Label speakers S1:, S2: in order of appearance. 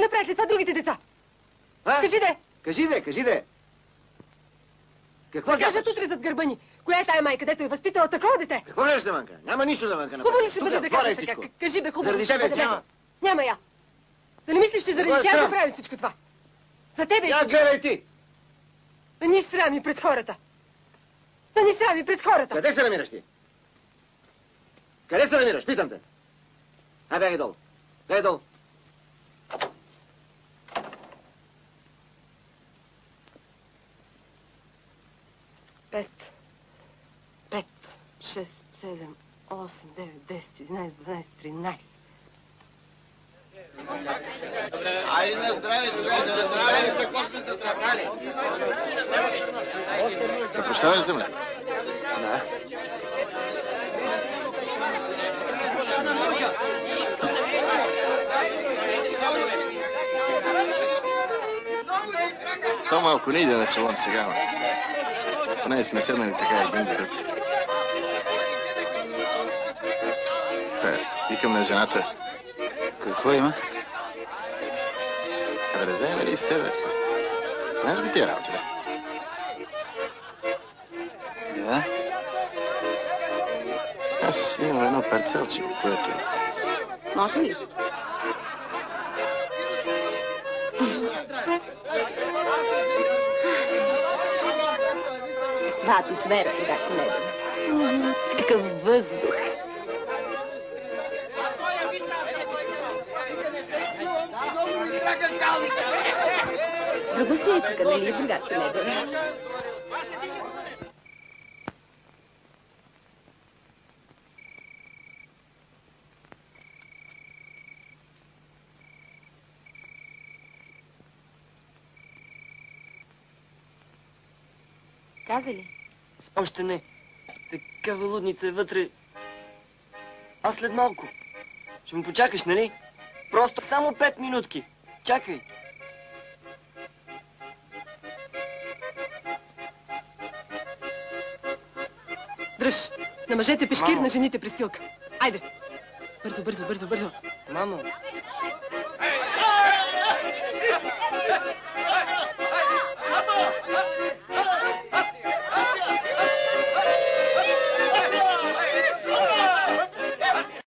S1: направят ли това другите деца?
S2: А?
S1: Кажи де!
S2: Кажи де! Какво
S1: да кажат утре зад гърба ни? Коя е тая майка, дето е възпитала такова дете?
S2: Какво гледаш на мънка? Няма нищо за мънка.
S1: Хубаво ли ще бъде да кажа така? Кажи бе, хубаво ли ще бъде
S2: няма.
S1: Няма я. Да не мислиш, че заради тя да прави всичко това. За тебе
S2: я гледай ти!
S1: Да ни срами пред хората. Да ни срами пред хората.
S2: Къде се намираш ти? Къде се намираш? Питам те. Бягай долу. Бягай долу.
S1: Пет, 6, 7, 8, 9, 10, 11, 12, 13.
S3: Айде на здраве, тогава да разберем за какво сме се събрали.
S4: Да прощавай, земля.
S2: Да.
S4: То малко не иде на челон сега, но поне сме седнали така един до друг. Викам на жената.
S5: Какво има?
S4: Да разеем ли с тебе? Знаеш ли тия работи,
S5: Да?
S4: Аз имам едно парцелче, което...
S1: Може ли? Това атмосферата, както не да. Какъв въздух. Друго си е тук, нали, другата не да.
S6: Каза ли?
S7: Още не. Такава лудница е вътре. Аз след малко. Ще му почакаш, нали? Просто само 5 минутки. Чакай.
S1: Дръж! На мъжете пешкир, на жените престилка. Айде! Бързо, бързо, бързо, бързо.
S7: Мамо,